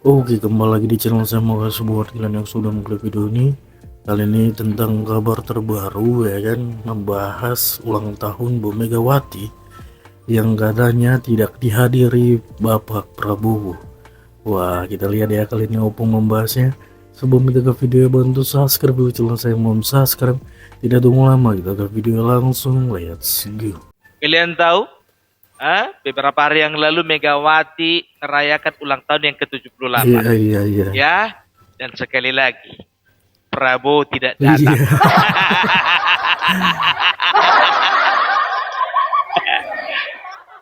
Oke, kembali lagi di channel saya. Makasih buat kalian yang sudah mengklik video ini. Kali ini tentang kabar terbaru ya kan, membahas ulang tahun Bu Megawati yang katanya tidak dihadiri Bapak Prabowo. Wah, kita lihat ya kali ini Opung membahasnya. Sebelum kita ke video, bantu subscribe dulu channel saya. Mau subscribe, tidak tunggu lama, kita ke video langsung. Let's go. Kalian tahu? Beberapa hari yang lalu Megawati merayakan ulang tahun yang ke-78. Iya. Ya, dan sekali lagi Prabowo tidak Iya. datang.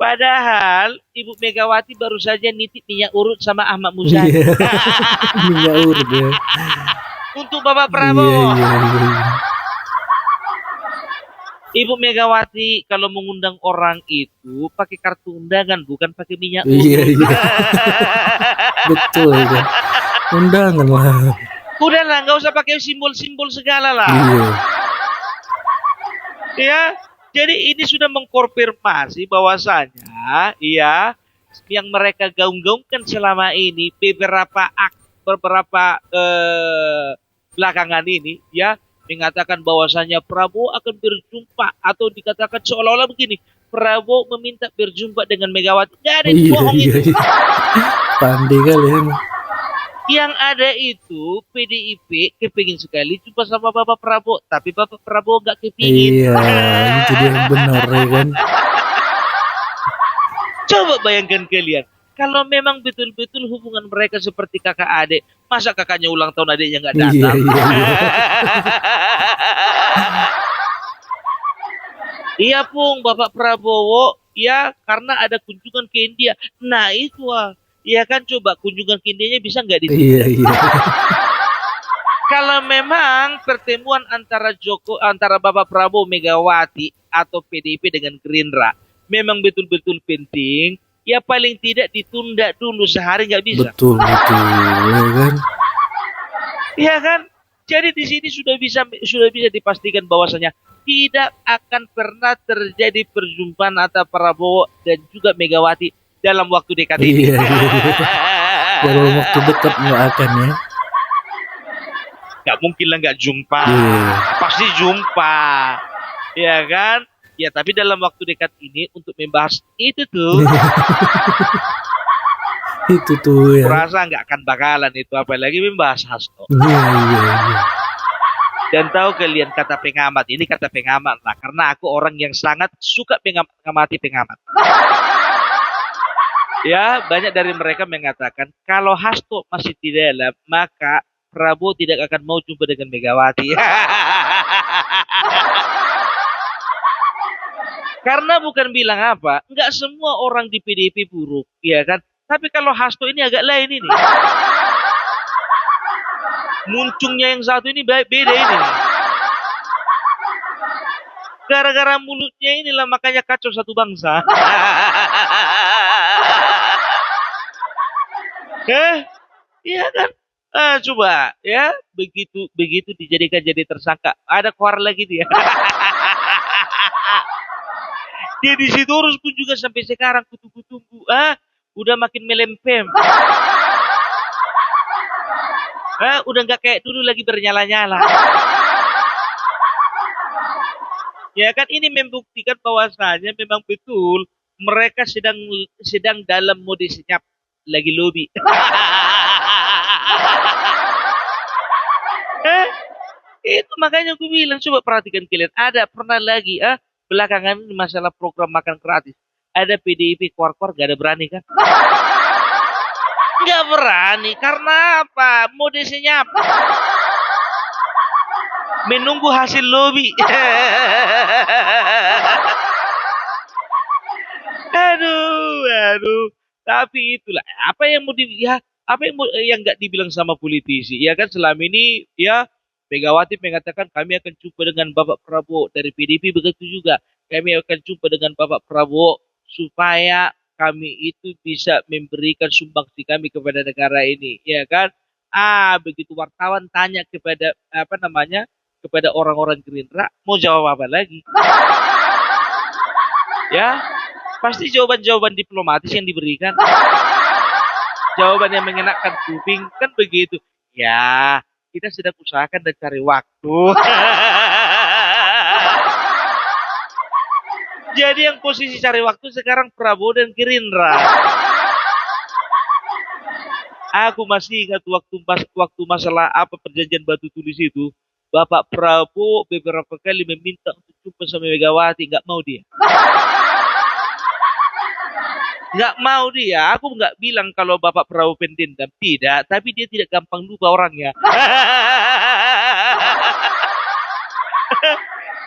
Padahal Ibu Megawati baru saja nitip minyak urut sama Ahmad Muzani. Iya. Minyak urut ya. Untuk Bapak Prabowo. Iya. Ibu Megawati kalau mengundang orang itu pakai kartu undangan, bukan pakai minyak Iya. urut. Betul ya. Undangan lah. Udahlah, nggak usah pakai simbol-simbol segala lah. Iya. Ya, jadi ini sudah mengkonfirmasi bahwasanya, ya, yang mereka gaung-gaungkan selama ini beberapa belakangan ini, ya, mengatakan bahwasanya Prabowo akan berjumpa atau dikatakan seolah-olah begini, Prabowo meminta berjumpa dengan Megawati. Gak ada yang bohong itu. Pandai kali emang. Yang ada itu PDIP kepingin sekali jumpa sama Bapak Prabowo, tapi Bapak Prabowo nggak kepingin. Iya, itu dia yang benar ya kan. Coba bayangkan kalian, kalau memang betul-betul hubungan mereka seperti kakak adik, masa kakaknya ulang tahun adiknya nggak datang? Iya Pung, Bapak Prabowo, ya karena ada kunjungan ke India. Nah itu ya kan, coba kunjungan ke Indianya bisa nggak ditunda? Iya. Kalau memang pertemuan antara Bapak Prabowo Megawati atau PDIP dengan Gerindra memang betul-betul penting, ya paling tidak ditunda dulu sehari, nggak bisa. Betul ya kan. Iya kan? Jadi di sini sudah bisa dipastikan bahwasanya tidak akan pernah terjadi perjumpaan antara Prabowo dan juga Megawati dalam waktu dekat ini. Iya. Dalam waktu dekat nggak akan ya. Nggak mungkin lah nggak jumpa. Pasti jumpa. Ya kan? Ya tapi dalam waktu dekat ini untuk membahas itu tuh. Itu tuh ya. Kurasa nggak akan bakalan itu, apalagi membahas Hasto. Iya. Dan tahu kalian kata pengamat, ini kata pengamat lah, karena aku orang yang sangat suka mengamati pengamat. Ya, banyak dari mereka mengatakan kalau Hasto masih di dalam, maka Prabowo tidak akan mau jumpa dengan Megawati. Karena bukan bilang apa, nggak semua orang di PDIP buruk, ya kan? Tapi kalau Hasto ini agak lain ini. Muncungnya yang satu ini beda ini. Gara-gara mulutnya inilah makanya kacau satu bangsa. Iya kan? Coba ya, begitu dijadikan jadi tersangka, ada keluar lagi dia. Dia di situ terus pun juga sampai sekarang tunggu. Udah makin melempem. Udah nggak kayak dulu lagi bernyala-nyala. Ya kan, ini membuktikan bahwasanya memang betul mereka sedang dalam mode senyap, lagi lobby. Itu makanya aku bilang, coba perhatikan kalian, ada pernah lagi belakangan ini masalah program makan gratis, ada PDIP keluar-keluar gak ada berani kan? Nggak berani karena apa? Mode senyap, menunggu hasil lobby. aduh. Tapi itulah apa yang mau yang nggak dibilang sama politisi, ya kan? Selama ini ya Megawati mengatakan kami akan jumpa dengan Bapak Prabowo, dari PDIP begitu juga, kami akan jumpa dengan Bapak Prabowo supaya kami itu bisa memberikan sumbangsi kami kepada negara ini, ya kan? Begitu wartawan tanya kepada kepada orang-orang Gerindra, mau jawab apa lagi? Ya, pasti jawaban-jawaban diplomatis yang diberikan. Jawaban yang mengenakan kuping kan begitu. Ya, kita sedang usahakan dan cari waktu. Jadi yang posisi cari waktu sekarang Prabowo dan Gerindra. Aku masih ingat waktu masalah apa perjanjian batu tulis itu. Bapak Prabowo beberapa kali meminta untuk jumpa sama Megawati, nggak mau dia. Nggak mau dia. Aku nggak bilang kalau Bapak Prabowo pendendam, tidak. Tapi dia tidak gampang lupa orangnya.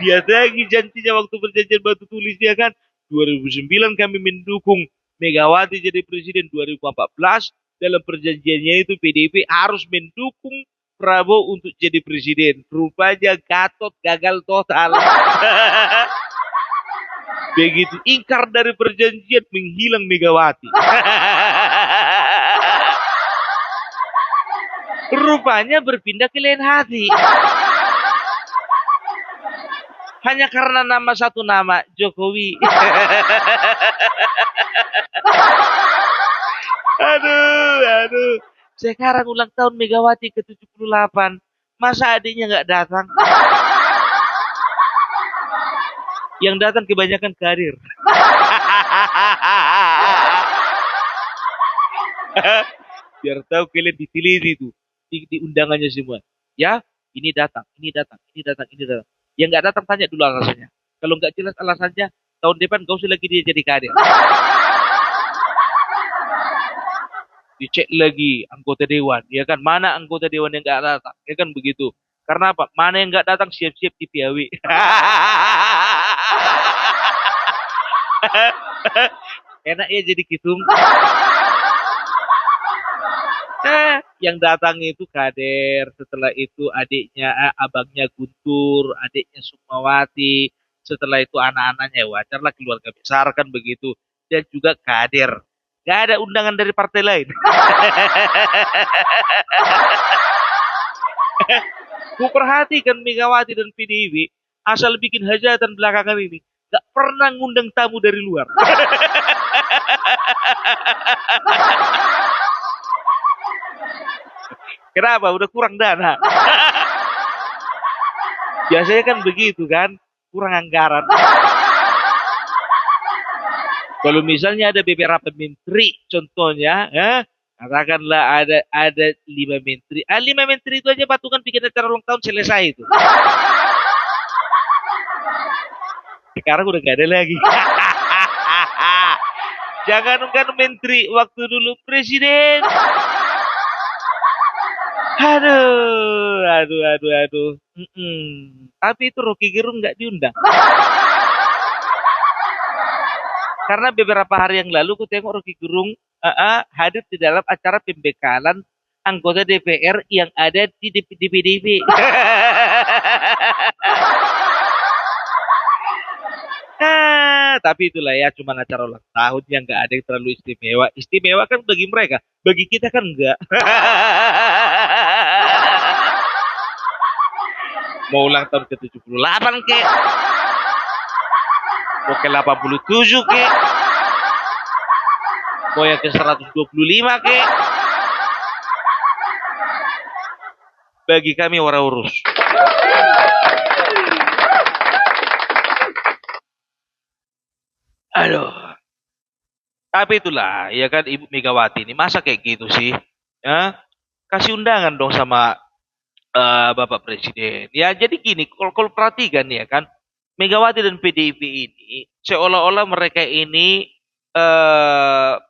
Dia lagi janjinya waktu perjanjian batu tulis dia kan 2009 kami mendukung Megawati jadi presiden 2014 dalam perjanjiannya itu PDIP harus mendukung Prabowo untuk jadi presiden. Rupanya Gatot gagal total. Begitu ingkar dari perjanjian menghilang Megawati. Rupanya berpindah ke lain hati. Hanya karena satu nama Jokowi. Aduh. Sekarang ulang tahun Megawati ke-78. Masa adiknya nggak datang? Yang datang kebanyakan karir. Biar tahu kalian diteliti itu di undangannya semua. Ya, ini datang. Yang nggak datang tanya dulu alasannya. Kalau nggak jelas alasannya, tahun depan gak usah lagi dia jadi kader. Dicek lagi anggota dewan, ya kan? Mana anggota dewan yang nggak datang, ya kan begitu. Karena apa? Mana yang nggak datang siap-siap di PAW. Enak ya jadi kitung. Yang datang itu kader, setelah itu adiknya, abangnya Guntur, adiknya Sukmawati, setelah itu anak-anaknya wajarlah keluarga besar kan begitu, dan juga kader. Gak ada undangan dari partai lain. Ku perhatikan Megawati dan PDIP asal bikin hajatan belakangan ini gak pernah ngundang tamu dari luar. Kenapa? Udah kurang dana. Biasanya kan begitu kan, kurang anggaran. Kalau misalnya ada beberapa menteri, contohnya, katakanlah ada 5 menteri. 5 menteri itu aja patungan bikin acara ulang tahun selesai itu. Sekarang udah gak ada lagi. Jangankan menteri, waktu dulu presiden. Aduh. Tapi itu Rocky Gerung nggak diundang. Karena beberapa hari yang lalu aku tengok Rocky Gerung hadir di dalam acara pembekalan anggota DPR yang ada di PDIP. Tapi itulah ya, cuma acara ulang tahun yang nggak ada yang terlalu istimewa. Istimewa kan bagi mereka, bagi kita kan enggak. Mau ulang tahun ke-78 kek, mau ke-87 kek, mau yang ke-125 kek, bagi kami ora urus. Aduh. Tapi itulah, ya kan Ibu Megawati ini masa kayak gitu sih? Ya, kasih undangan dong sama Bapak Presiden. Ya jadi gini, kalau perhatikan ya kan, Megawati dan PDIP ini seolah-olah mereka ini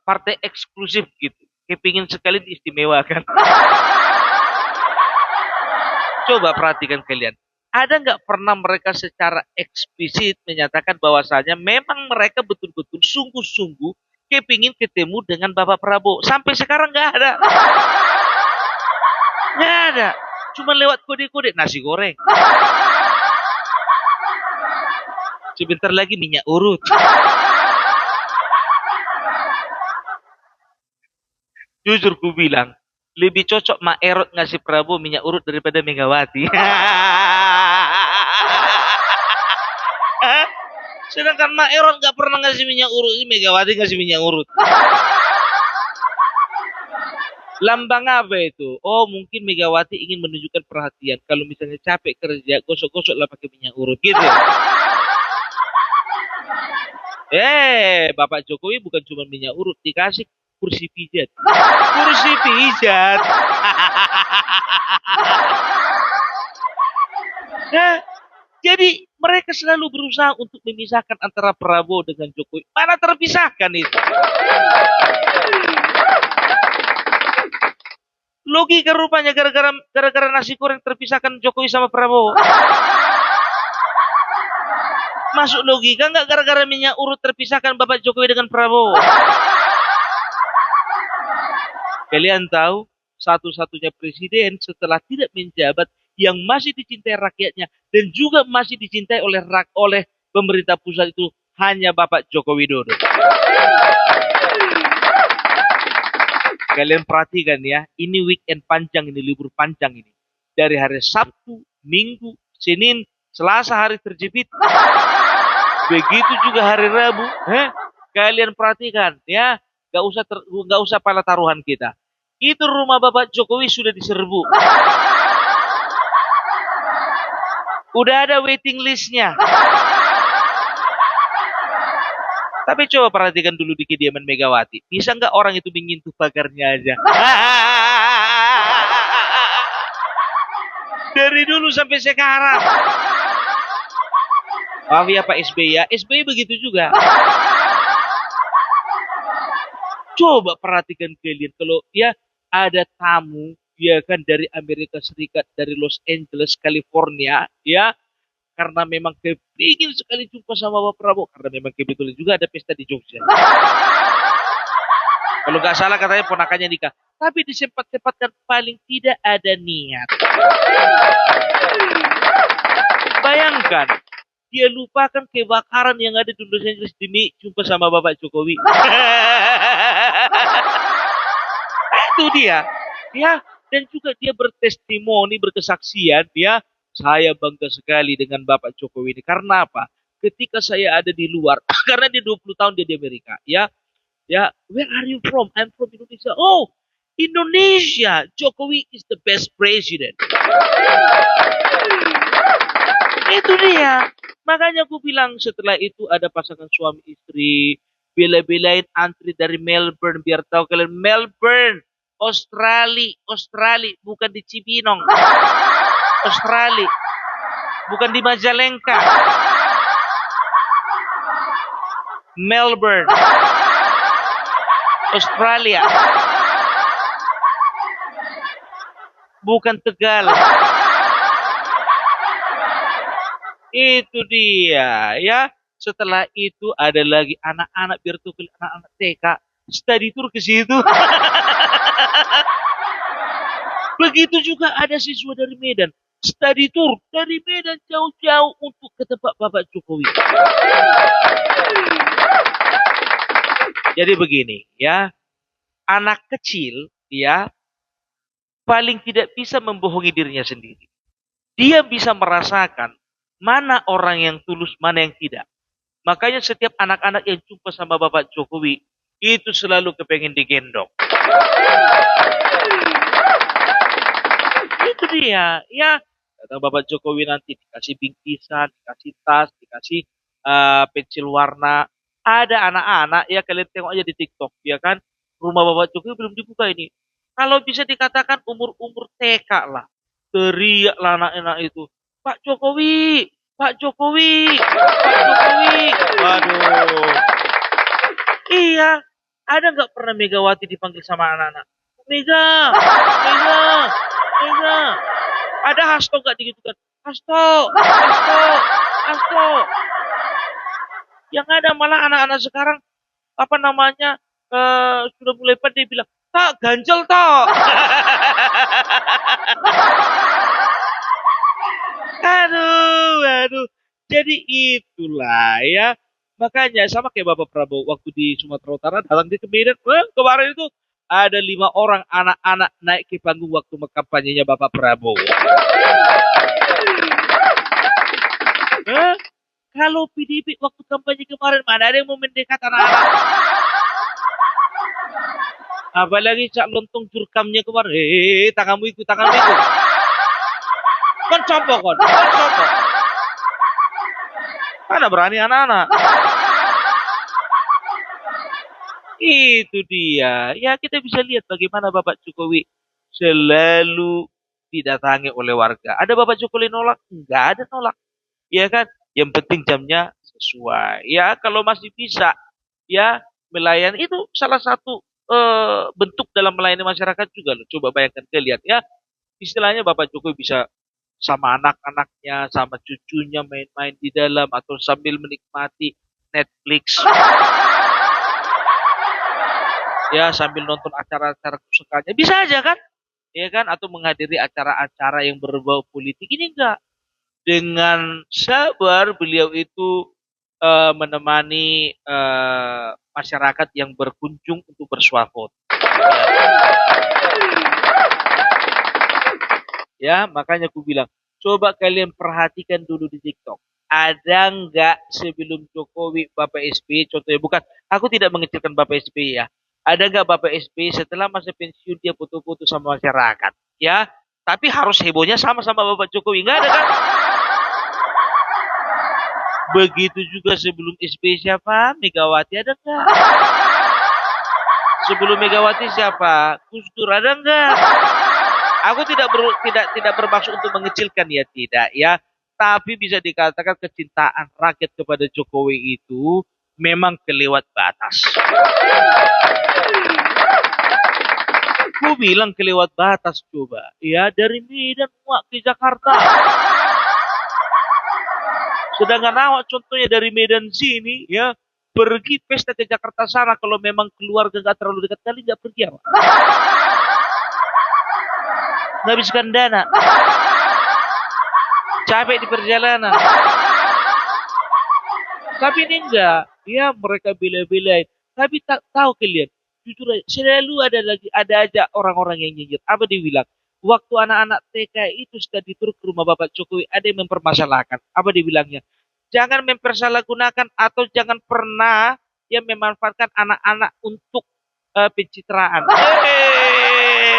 partai eksklusif gitu. Kepingin sekali diistimewakan. Coba perhatikan kalian. Ada nggak pernah mereka secara eksplisit menyatakan bahwasanya memang mereka betul-betul sungguh-sungguh kepingin ketemu dengan Bapak Prabowo. Sampai sekarang nggak ada. Nggak ada. Cuma lewat kode-kode nasi goreng. Sebentar lagi minyak urut. Jujur ku bilang, lebih cocok Mak Erot ngasih Prabowo minyak urut daripada Megawati. Sedangkan Mak Erot gak pernah ngasih minyak urut, ini Megawati ngasih minyak urut. Lambang apa itu? Oh, mungkin Megawati ingin menunjukkan perhatian. Kalau misalnya capek kerja, gosok-gosok lah pakai minyak urut gitu. Bapak Jokowi bukan cuma minyak urut, dikasih kursi pijat. Kursi pijat. Nah, jadi mereka selalu berusaha untuk memisahkan antara Prabowo dengan Jokowi. Mana terpisahkan itu? Logika rupanya gara-gara nasi goreng terpisahkan Jokowi sama Prabowo. Masuk logika nggak gara-gara minyak urut terpisahkan Bapak Jokowi dengan Prabowo? Kalian tahu satu-satunya presiden setelah tidak menjabat yang masih dicintai rakyatnya dan juga masih dicintai oleh pemerintah pusat itu hanya Bapak Joko Widodo. Kalian perhatikan ya, ini weekend panjang, ini libur panjang ini. Dari hari Sabtu, Minggu, Senin, Selasa hari terjepit. Begitu juga hari Rabu. Kalian perhatikan ya, gak usah pala taruhan kita. Itu rumah Bapak Jokowi sudah diserbu. Udah ada waiting listnya. Tapi coba perhatikan dulu di kediaman Megawati. Bisa nggak orang itu menyentuh pagarnya aja? Dari dulu sampai sekarang. Maaf ya Pak SBY ya. SBY begitu juga. Coba perhatikan kalian. Kalau ya ada tamu ya kan dari Amerika Serikat, dari Los Angeles, California, ya karena memang kepingin sekali jumpa sama Bapak Prabowo, karena memang kebetulan juga ada pesta di Jogja. Kalau nggak salah katanya ponakannya nikah, tapi disempat-sempatkan paling tidak ada niat. Bayangkan, dia lupakan kebakaran yang ada di Los Angeles demi jumpa sama Bapak Jokowi. Itu dia, ya, dan juga dia bertestimoni, berkesaksian, ya, saya bangga sekali dengan Bapak Jokowi ini. Karena apa? Ketika saya ada di luar, karena dia 20 tahun dia di Amerika, ya, ya, where are you from? I'm from Indonesia. Oh, Indonesia, Jokowi is the best president. Itu dia. Makanya aku bilang setelah itu ada pasangan suami istri, bela-belain antri dari Melbourne, biar tahu kalian Melbourne, Australia, bukan di Cibinong. Australia, bukan di Majalengka. Melbourne, Australia, bukan Tegal. Itu dia, ya. Setelah itu ada lagi anak-anak biar tuh anak-anak TK study tour ke situ. Begitu juga ada siswa dari Medan study tour dari Medan jauh-jauh untuk ke tempat Bapak Jokowi. Jadi begini, ya. Anak kecil, ya, paling tidak bisa membohongi dirinya sendiri. Dia bisa merasakan mana orang yang tulus, mana yang tidak. Makanya setiap anak-anak yang jumpa sama Bapak Jokowi, itu selalu kepengen digendong. Itu dia, ya. Kata Bapak Jokowi nanti dikasih bingkisan, dikasih tas, dikasih pensil warna. Ada anak-anak, ya kalian tengok aja di TikTok, ya kan. Rumah Bapak Jokowi belum dibuka ini. Kalau bisa dikatakan umur-umur TK lah. Teriaklah anak-anak itu. Pak Jokowi, Pak Jokowi, Pak Jokowi. Waduh. Iya, ada nggak pernah Megawati dipanggil sama anak-anak? Mega, Mega, Mega. Ada Hasto nggak digitukan? Hasto, Hasto, Hasto. Yang ada malah anak-anak sekarang apa namanya sudah mulai pandai bilang tak ganjel tak. Aduh. Jadi itulah ya. Makanya sama kayak Bapak Prabowo waktu di Sumatera Utara datang di Medan. Kemarin itu ada 5 orang anak-anak naik ke panggung waktu kampanyenya Bapak Prabowo. Kalau PDIP waktu kampanye kemarin mana ada yang mau mendekat anak-anak? Apalagi cak lontong curkamnya kemarin. Tanganmu ikut, tanganmu ikut. Kon coba kon. Kon coba. Mana berani anak-anak. Itu dia. Ya kita bisa lihat bagaimana Bapak Jokowi selalu didatangi oleh warga. Ada Bapak Jokowi nolak? Enggak ada nolak. Ya kan? Yang penting jamnya sesuai. Ya kalau masih bisa ya melayani itu salah satu bentuk dalam melayani masyarakat juga loh. Coba bayangkan lihat ya. Istilahnya Bapak Jokowi bisa sama anak-anaknya, sama cucunya main-main di dalam atau sambil menikmati Netflix. Ya sambil nonton acara-acara kesukaannya bisa aja kan, ya kan, atau menghadiri acara-acara yang berbau politik. Ini enggak, dengan sabar beliau itu menemani masyarakat yang berkunjung untuk bersuah foto. Ya makanya aku bilang coba kalian perhatikan dulu di TikTok, ada nggak sebelum Jokowi Bapak SBY, contohnya, bukan, aku tidak mengecilkan Bapak SBY ya, ada nggak Bapak SBY setelah masa pensiun dia foto-foto sama masyarakat, ya, tapi harus hebohnya sama-sama Bapak Jokowi, nggak ada kan? Begitu juga sebelum SBY siapa? Megawati ada nggak? Sebelum Megawati siapa? Gus Dur ada nggak? Aku tidak bermaksud untuk mengecilkan ya, tidak ya. Tapi bisa dikatakan kecintaan rakyat kepada Jokowi itu memang kelewat batas. Aku bilang kelewat batas coba. Ya dari Medan muak ke Jakarta. Sedangkan awak contohnya dari Medan sini ya pergi pesta ke Jakarta sana, kalau memang keluarga gak terlalu dekat kali gak pergi apa? Menghabiskan dana, capek di perjalanan. Tapi ini enggak, ya mereka bela-belain. Tapi tak tahu kalian, jujur aja, selalu ada aja orang-orang yang nyinyir. Apa dibilang? Waktu anak-anak TK itu sudah diturut ke rumah Bapak Jokowi, ada yang mempermasalahkan. Apa dibilangnya? Jangan mempersalahgunakan atau jangan pernah yang memanfaatkan anak-anak untuk pencitraan.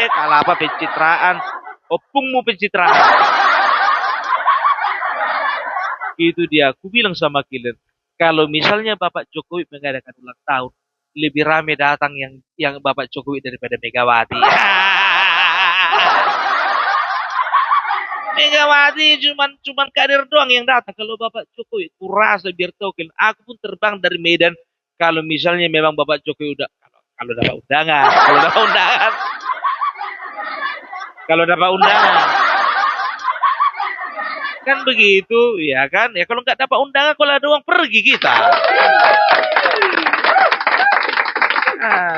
Kalau apa pencitraan? Opungmu pencitraan. Itu dia. Aku bilang sama kalian, kalau misalnya Bapak Jokowi mengadakan ulang tahun, lebih rame datang yang Bapak Jokowi daripada Megawati. Megawati cuman kader doang yang datang. Kalau Bapak Jokowi, kurasa biar tahu kan, aku pun terbang dari Medan. Kalau misalnya memang Bapak Jokowi udah, kalau dapat undangan, kalau dapat undangan, kan begitu, ya kan? Ya kalau nggak dapat undangan, kalau ada uang pergi kita.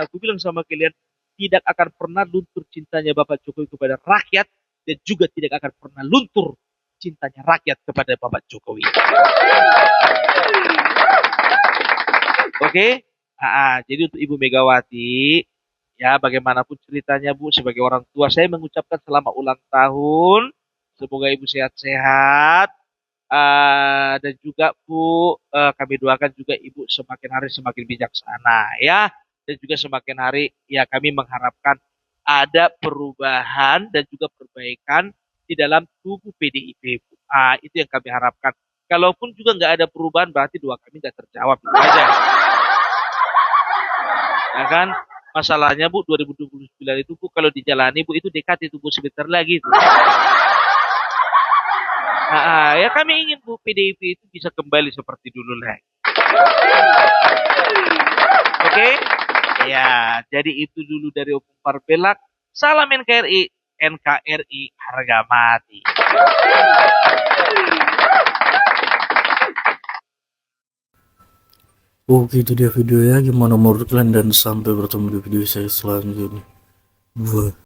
Aku bilang sama kalian, tidak akan pernah luntur cintanya Bapak Jokowi kepada rakyat, dan juga tidak akan pernah luntur cintanya rakyat kepada Bapak Jokowi. Oke? Jadi untuk Ibu Megawati, ya bagaimanapun ceritanya Bu, sebagai orang tua saya mengucapkan selamat ulang tahun. Semoga Ibu sehat-sehat. Dan juga Bu, kami doakan juga Ibu semakin hari semakin bijaksana ya. Dan juga semakin hari ya kami mengharapkan ada perubahan dan juga perbaikan di dalam tubuh PDIP. Itu yang kami harapkan. Kalaupun juga nggak ada perubahan, berarti doa kami nggak terjawab, itu aja. Ya kan? Masalahnya Bu, 2029 itu Bu, kalau dijalani Bu, itu dekat itu Bu, sebentar lagi itu. Ya kami ingin Bu, PDIP itu bisa kembali seperti dulu lagi. Oke? Ya, jadi itu dulu dari Opung Parpelak. Salam NKRI, NKRI harga mati. Oke, itu dia videonya. Gimana menurut kalian, dan sampai bertemu di video saya selanjutnya. Buat